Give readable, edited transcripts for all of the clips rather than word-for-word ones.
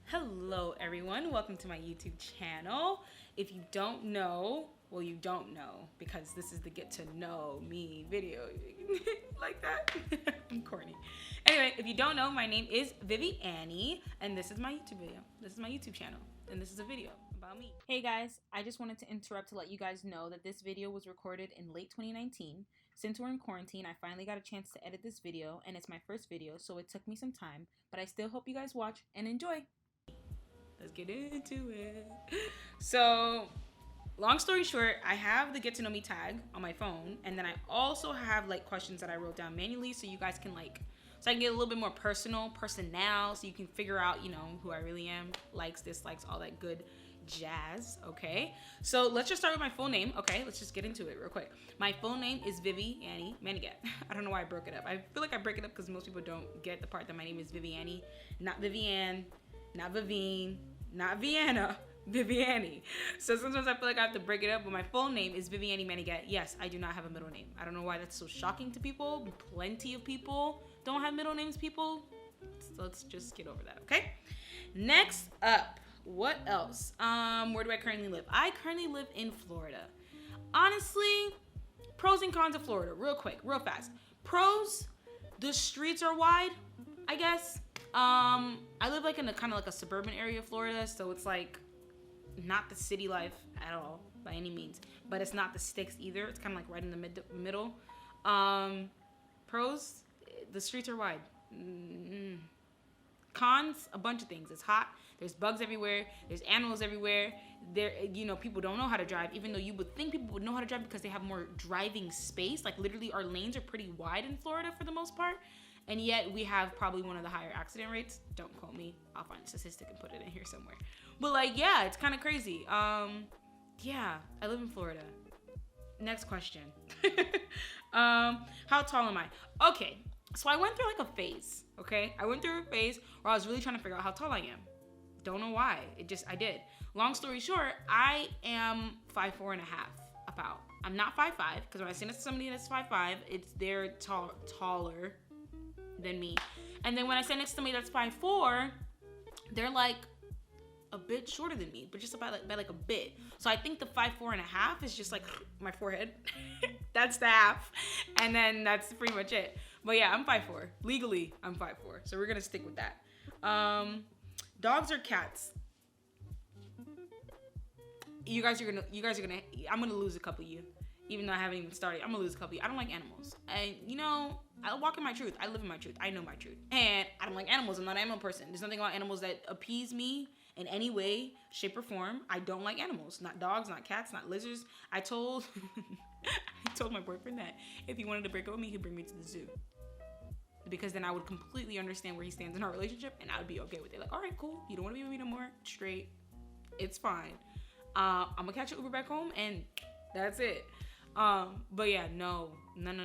Hello, everyone. Welcome to my YouTube channel. If you don't know, well, you don't know because this is the get to know me video. Like that? I'm corny. Anyway, if you don't know, my name is Viviannie, and this is my YouTube video. This is my YouTube channel, and this is a video about me. Hey guys, I just wanted to interrupt to let you guys know that this video was recorded in late 2019. Since we're in quarantine, I finally got a chance to edit this video, and it's my first video, so it took me some time, but I still hope you guys watch and enjoy. Let's get into it. So, long story short, I have the get to know me tag on my phone, and then I also have like questions that I wrote down manually so you guys can so I can get a little bit more personnel, so you can figure out, who I really am, likes, dislikes, all that good jazz, okay? So let's just start with my full name, okay? Let's just get into it real quick. My full name is Viviannie Manigat. I don't know why I broke it up. I feel like I break it up because most people don't get the part that my name is Viviannie, not Vivian, not Vivine, not Vienna, Viviannie. So sometimes I feel like I have to break it up, but my full name is Viviannie Manigat. Yes, I do not have a middle name. I don't know why that's so shocking to people. Plenty of people don't have middle names, people. So let's just get over that, okay? Next up, what else? Where do I currently live? I currently live in Florida. Honestly, pros and cons of Florida, real quick, real fast. Pros, the streets are wide, I guess. I live like in a kind of like a suburban area of Florida, so it's like not the city life at all by any means, but it's not the sticks either. It's kind of like right in the middle. Pros, the streets are wide. Cons, a bunch of things. It's hot. There's bugs everywhere. There's animals everywhere. People don't know how to drive, even though you would think people would know how to drive because they have more driving space. Like literally our lanes are pretty wide in Florida for the most part. And yet we have probably one of the higher accident rates. Don't quote me. I'll find a statistic and put it in here somewhere. But yeah, it's kind of crazy. Yeah, I live in Florida. Next question. How tall am I? Okay, so I went through like a phase, okay? I went through a phase where I was really trying to figure out how tall I am. Don't know why. I did. Long story short, I am 5'4" and a half, about. I'm not 5'5", because when I see somebody that's 5'5", they're taller than me. And then when I stand next to somebody that's 5'4", they're like a bit shorter than me, but just by like a bit. So I think the 5'4" and a half is just like my forehead. That's the half. And then that's pretty much it. But yeah, I'm 5'4". Legally, I'm 5'4". So we're gonna stick with that. Dogs or cats? You guys are gonna I'm gonna lose a couple of you. Even though I haven't even started, I'm gonna lose a couple of you. I don't like animals. And I walk in my truth. I live in my truth. I know my truth. And I don't like animals. I'm not an animal person. There's nothing about animals that appease me in any way, shape, or form. I don't like animals. Not dogs, not cats, not lizards. I told my boyfriend that if he wanted to break up with me, he'd bring me to the zoo. Because then I would completely understand where he stands in our relationship and I would be okay with it. Like, all right, cool. You don't want to be with me no more? Straight. It's fine. I'm gonna catch an Uber back home and that's it. But yeah, no, not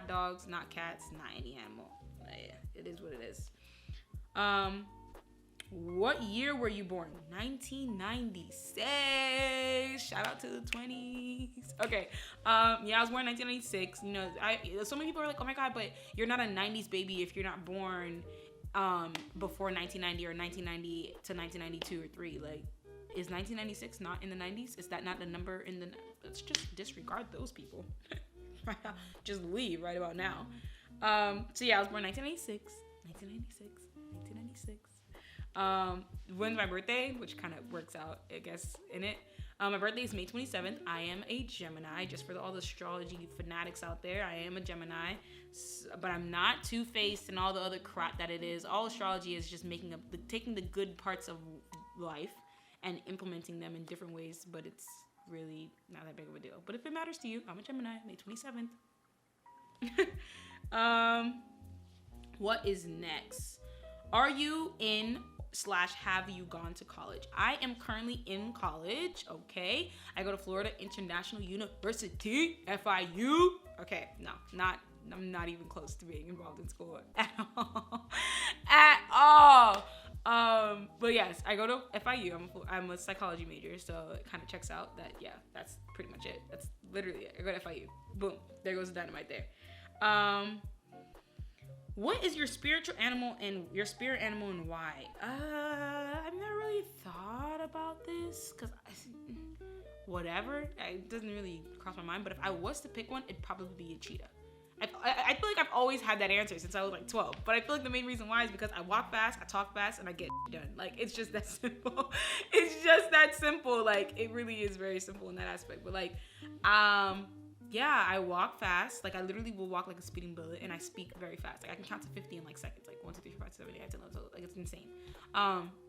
dogs, not cats, not any animal. Yeah, it is what it is. What year were you born? 1996. Shout out to the 20s. Okay. Yeah, I was born in 1996. So many people are like, oh my God, but you're not a 90s baby if you're not born before 1990 or 1990 to 1992 or 3. Like, is 1996 not in the 90s? Is that not the number in the... Let's just disregard those people. Just leave right about now. So yeah, I was born 1996. When's my birthday? Which kind of works out, I guess, in it. My birthday is May 27th. I am a Gemini. Just for all the astrology fanatics out there, I am a Gemini. But I'm not two-faced and all the other crap that it is. All astrology is just taking the good parts of life and implementing them in different ways, but it's really not that big of a deal. But if it matters to you, I'm a Gemini, May 27th. What is next? Are you in / have you gone to college? I am currently in college, okay? I go to Florida International University, FIU. Okay, no, I'm not even close to being involved in school at all. At all. But yes, I go to FIU. I'm a psychology major, so it kind of checks out that, yeah, that's pretty much it. That's literally it. I go to FIU. Boom. There goes the dynamite there. What is your spiritual animal and your spirit animal and why? I've never really thought about this because whatever. It doesn't really cross my mind. But if I was to pick one, it'd probably be a cheetah. I feel like I've always had that answer since I was like 12. But I feel like the main reason why is because I walk fast, I talk fast, and I get done. Like, it's just that simple. It's just that simple. Like, it really is very simple in that aspect. But like, yeah, I walk fast. Like, I literally will walk like a speeding bullet, and I speak very fast. Like, I can count to 50 in like seconds. Like 1, 2, 3, 4, 5, 6, 7, 8, 9, 10, 11, 12. Like, it's insane.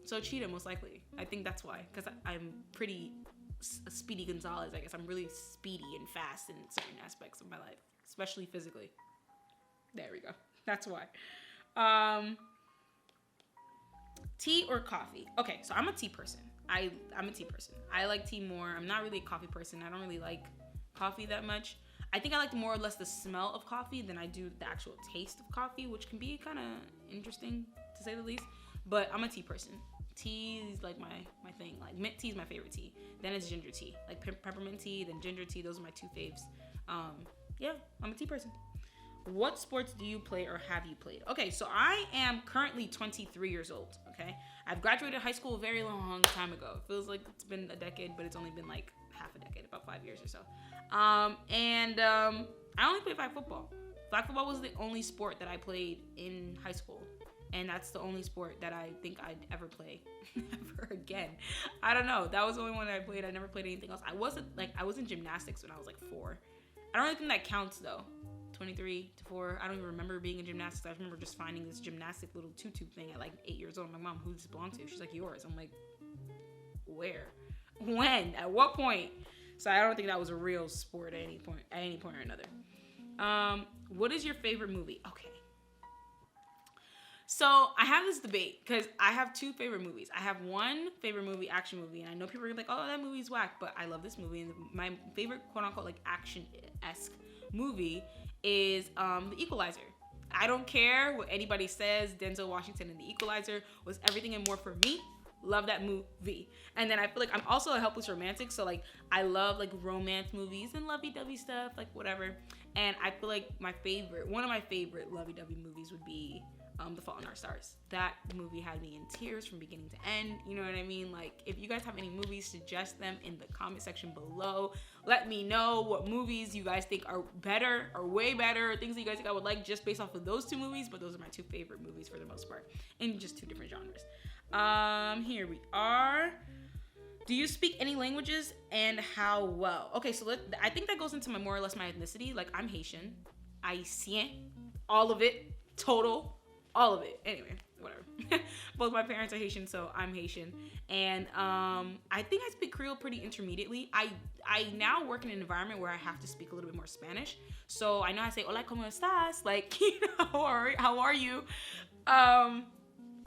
So cheetah most likely. I think that's why, because I'm pretty Speedy Gonzalez. I guess I'm really speedy and fast in certain aspects of my life, especially physically. There we go. That's why. Tea or coffee? Okay, so I'm a tea person. I'm a tea person. I like tea more. I'm not really a coffee person. I don't really like coffee that much. I think I like more or less the smell of coffee than I do the actual taste of coffee, which can be kind of interesting to say the least. But I'm a tea person. Tea is like my thing. Like mint tea is my favorite tea. Then it's ginger tea. Like peppermint tea, then ginger tea. Those are my two faves. Yeah, I'm a tea person. What sports do you play or have you played? Okay, so I am currently 23 years old, okay? I've graduated high school a very long time ago. It feels like it's been a decade, but it's only been like half a decade, about 5 years or so. I only play flag football. Flag football was the only sport that I played in high school. And that's the only sport that I think I'd ever play ever again. I don't know. That was the only one that I played. I never played anything else. I was in gymnastics when I was like 4. I don't really think that counts though. 23 to 4. I don't even remember being in gymnastics. I remember just finding this gymnastic little tutu thing at like 8 years old. I'm like, Mom, who does this belong to? She's like, yours. I'm like, where? When? At what point? So I don't think that was a real sport at any point or another. What is your favorite movie? Okay. So I have this debate because I have 2 favorite movies. I have one favorite movie, action movie, and I know people are like, oh, that movie's whack, but I love this movie. And my favorite quote-unquote like action-esque movie is The Equalizer. I don't care what anybody says. Denzel Washington in The Equalizer was everything and more for me. Love that movie. And then I feel like I'm also a helpless romantic, so like I love like romance movies and lovey-dovey stuff, like whatever. And I feel like one of my favorite lovey-dovey movies would be The Fault in Our Stars. That movie had me in tears from beginning to end. You know what I mean? Like, if you guys have any movies, suggest them in the comment section below. Let me know what movies you guys think are better or way better, or things that you guys think I would like just based off of those 2 movies. But those are my 2 favorite movies for the most part, in just 2 different genres. Here we are. Do you speak any languages and how well? Okay, so I think that goes into my more or less my ethnicity. Like, I'm Haitian. Haitien. All of it. Total. All of it. Anyway, whatever. Both my parents are Haitian, so I'm Haitian. And I think I speak Creole pretty intermediately. I now work in an environment where I have to speak a little bit more Spanish. So I know I say, hola, ¿cómo estás? Like, you know, how are you?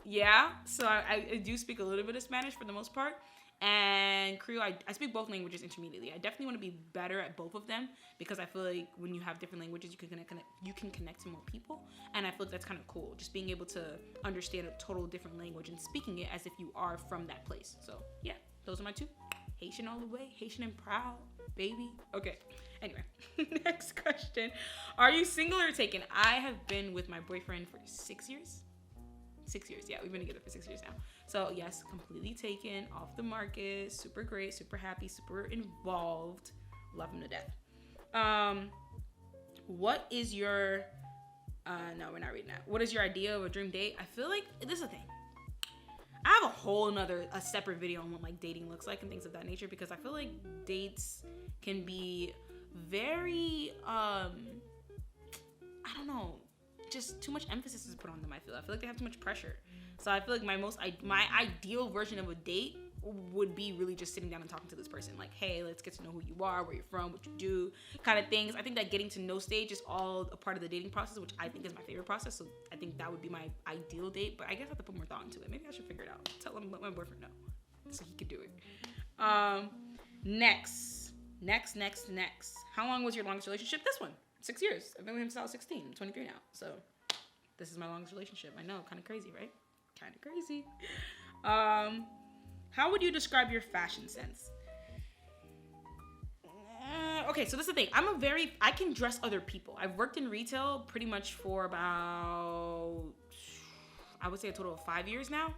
Yeah, so I do speak a little bit of Spanish for the most part. And Creole, I speak both languages intermediately. I definitely want to be better at both of them because I feel like when you have different languages, you can connect to more people. And I feel like that's kind of cool, just being able to understand a total different language and speaking it as if you are from that place. So yeah, those are my 2. Haitian all the way, Haitian and proud, baby. Okay, anyway, next question. Are you single or taken? I have been with my boyfriend for 6 years. 6 years, yeah, we've been together for 6 years now. So yes, completely taken, off the market, super great, super happy, super involved, love him to death. What is your no, we're not reading that. What is your idea of a dream date? I feel like this is the thing. I have a separate video on what like dating looks like and things of that nature, because I feel like dates can be very I don't know, just too much emphasis is put on them. I feel like they have too much pressure. So I feel like my ideal version of a date would be really just sitting down and talking to this person, like, hey, let's get to know who you are, where you're from, what you do, kind of things. I think that getting to know stage is all a part of the dating process, which I think is my favorite process. So I think that would be my ideal date, but I guess I have to put more thought into it. Maybe I should figure it out. Let my boyfriend know so he could do it. Next. How long was your longest relationship? This one. 6 years. I've been with him since I was 16. I'm 23 now. So this is my longest relationship. I know, kind of crazy, right? Kind of crazy. How would you describe your fashion sense? Okay, so this is the thing. I can dress other people. I've worked in retail pretty much for about, I would say a total of 5 years now.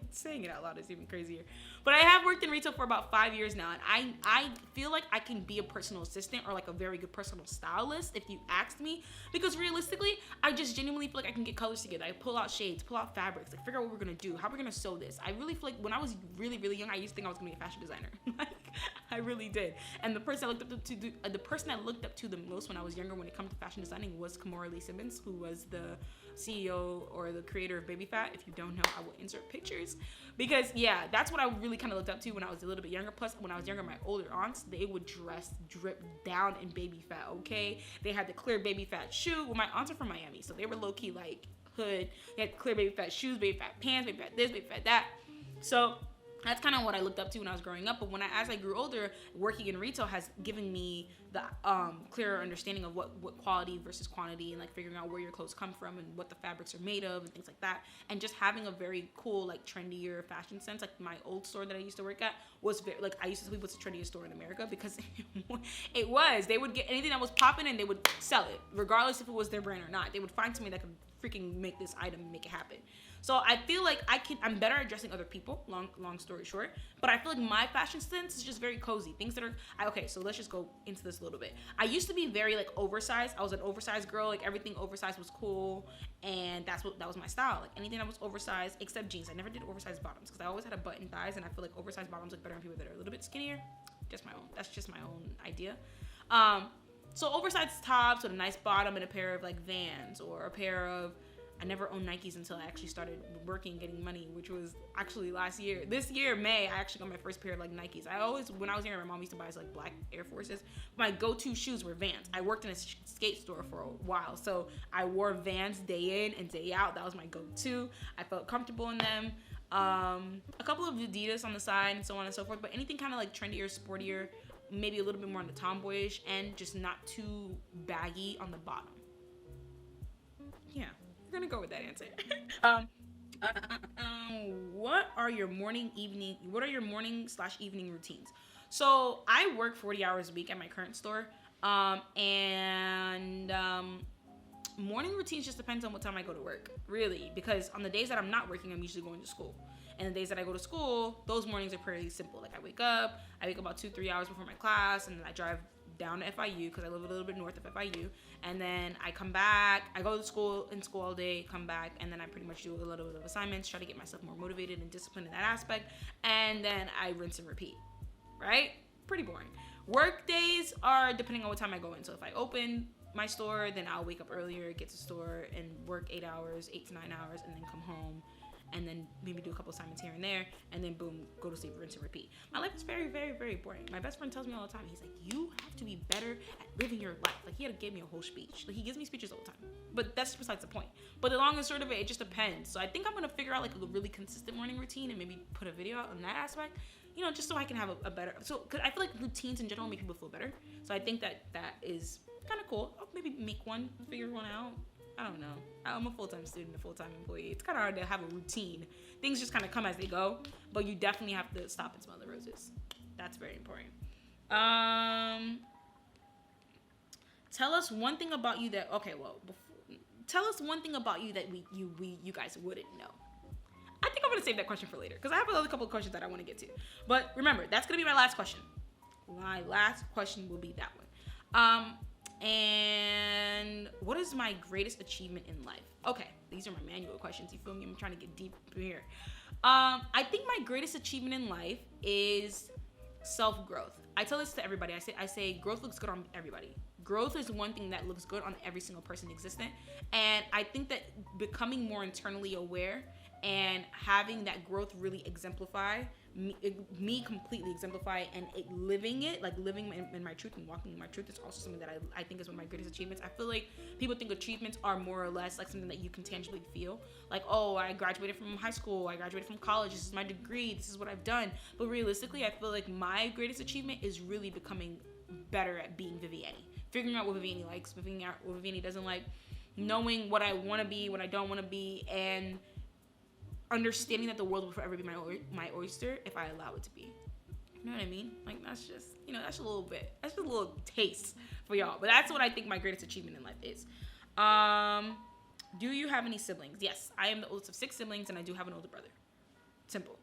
Saying it out loud is even crazier. But I have worked in retail for about 5 years now, and I feel like I can be a personal assistant or like a very good personal stylist if you asked me, because realistically, I just genuinely feel like I can get colors together. I pull out shades, pull out fabrics, like figure out what we're gonna do, how we're gonna sew this. I really feel like when I was really, really young, I used to think I was gonna be a fashion designer. Like, I really did. And the person I looked up to the most when I was younger when it comes to fashion designing was Kimora Lee Simmons, who was the CEO or the creator of Baby Phat. If you don't know, I will insert pictures, because yeah, that's what I really kind of looked up to when I was a little bit younger. Plus, when I was younger, my older aunts, they would drip down in Baby Phat. Okay, they had the clear Baby Phat shoe. Well, my aunts are from Miami, so they were low key like hood. They had clear Baby Phat shoes, Baby Phat pants, Baby Phat this, Baby Phat that. So that's kind of what I looked up to when I was growing up. But as I grew older, working in retail has given me the clearer understanding of what quality versus quantity, and like figuring out where your clothes come from and what the fabrics are made of and things like that. And just having a very cool, like trendier fashion sense. Like my old store that I used to work at was very, like, I used to believe it was the trendiest store in America, because it was. They would get anything that was popping and they would sell it, regardless if it was their brand or not. They would find somebody that could freaking make this item and make it happen. So I feel like I'm better at dressing other people, long story short. But I feel like my fashion sense is just very cozy. Things that are, okay, so let's just go into this a little bit. I used to be very like oversized. I was an oversized girl. Like everything oversized was cool. And that was my style. Like anything that was oversized, except jeans. I never did oversized bottoms, because I always had a button thighs, and I feel like oversized bottoms look better on people that are a little bit skinnier. That's just my own idea. So oversized tops with a nice bottom and a pair of like Vans, or a pair of, I never owned Nikes until I actually started working, getting money, which was actually last year. This year, May, I actually got my first pair of like Nikes. When I was younger, my mom used to buy us like black Air Forces. My go-to shoes were Vans. I worked in a skate store for a while, so I wore Vans day in and day out. That was my go-to. I felt comfortable in them. A couple of Adidas on the side and so on and so forth, but anything kind of like trendier, sportier, maybe a little bit more on the tomboyish end, just not too baggy on the bottom. Yeah. Gonna go with that answer. What are your morning/evening routines? So I work 40 hours a week at my current store, and morning routines just depends on what time I go to work, really, because on the days that I'm not working, I'm usually going to school. And the days that I go to school, those mornings are pretty simple. Like I wake up about 2-3 hours before my class, and then I drive down to FIU, because I live a little bit north of FIU, and then I come back. I go to school all day, come back, and then I pretty much do a little bit of assignments, try to get myself more motivated and disciplined in that aspect, and then I rinse and repeat. Right? Pretty boring. Work days are depending on what time I go in. So if I open my store, then I'll wake up earlier, get to the store, and work 8 to 9 hours, and then come home, and then maybe do a couple assignments here and there, and then boom, go to sleep, rinse and repeat. My life is very, very, very boring. My best friend tells me all the time, he's like, you have to be better at living your life. Like, he gave me a whole speech. Like, he gives me speeches all the time. But that's besides the point. But the long and short of it, it just depends. So I think I'm gonna figure out like a really consistent morning routine and maybe put a video out on that aspect, just so I can have a better, cause I feel like routines in general make people feel better. So I think that is kind of cool. I'll maybe make one, figure one out. I don't know. I'm a full-time student, a full-time employee. It's kind of hard to have a routine. Things just kind of come as they go, but you definitely have to stop and smell the roses. That's very important. Tell us one thing about you that, tell us one thing about you that you guys wouldn't know. I think I'm going to save that question for later, because I have another couple of questions that I want to get to. But remember, that's going to be my last question. My last question will be that one. And what is my greatest achievement in life? Okay, these are my manual questions. You feel me? I'm trying to get deep here. I think my greatest achievement in life is self-growth. I tell this to everybody. I say growth looks good on everybody. Growth is one thing that looks good on every single person existent. And I think that becoming more internally aware and having that growth really exemplify me completely exemplify, and living in my truth and walking in my truth is also something that I think is one of my greatest achievements. I feel like people think achievements are more or less like something that you can tangibly feel, like, oh, I graduated from high school, I graduated from college, this is my degree, this is what I've done. But realistically, I feel like my greatest achievement is really becoming better at being Viviani, figuring out what Viviani likes, figuring out what Viviani doesn't like, knowing what I want to be, what I don't want to be, and understanding that the world will forever be my oyster if I allow it to be. You know what I mean? Like, that's just, you know, that's a little bit, that's just a little taste for y'all. But that's what I think my greatest achievement in life is. Do you have any siblings? Yes, I am the oldest of 6 siblings, and I do have an older brother. Simple.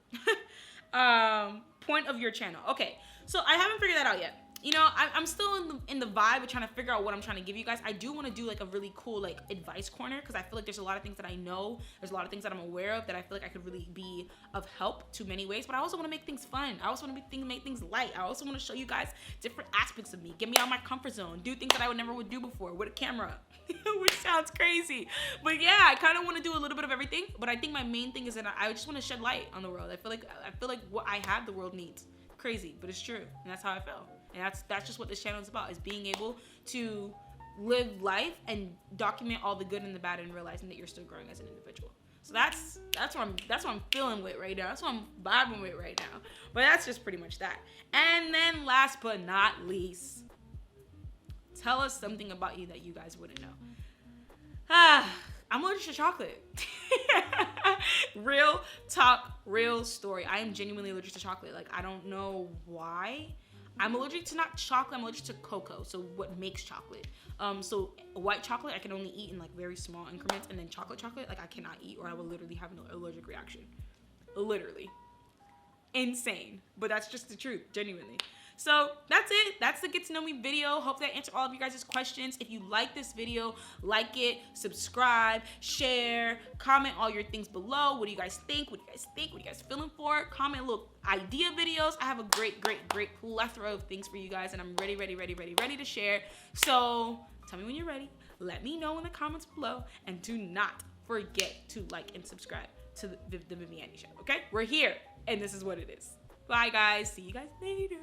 Point of your channel. Okay, so I haven't figured that out yet. You know, I'm still in the vibe of trying to figure out what I'm trying to give you guys. I do want to do like a really cool like advice corner, because I feel like there's a lot of things that I know, there's a lot of things that I'm aware of that I feel like I could really be of help to many ways. But I also want to make things fun. I also want to make things light. I also want to show you guys different aspects of me, get me out of my comfort zone, do things that I would never do before with a camera, which sounds crazy. But yeah, I kind of want to do a little bit of everything. But I think my main thing is that I just want to shed light on the world. I feel like what I have, the world needs. Crazy, but it's true, and that's how I feel. And that's just what this channel is about, is being able to live life and document all the good and the bad, and realizing that you're still growing as an individual. So that's what I'm feeling with right now. That's what I'm vibing with right now. But that's just pretty much that. And then last but not least, tell us something about you that you guys wouldn't know. I'm allergic to chocolate. Real talk, real story. I am genuinely allergic to chocolate. Like, I don't know why. I'm allergic to not chocolate, I'm allergic to cocoa, so what makes chocolate. So white chocolate I can only eat in like very small increments, and then chocolate like I cannot eat, or I will literally have an allergic reaction. Literally. Insane. But that's just the truth, genuinely. So that's it. That's the get to know me video. Hope that answered all of you guys' questions. If you like this video, like it, subscribe, share, comment all your things below. What do you guys think? What do you guys think? What are you guys feeling for? Comment little idea videos. I have a great plethora of things for you guys, and I'm ready to share. So tell me when you're ready. Let me know in the comments below, and do not forget to like and subscribe to the Viviani Show. Okay? We're here, and this is what it is. Bye, guys. See you guys later.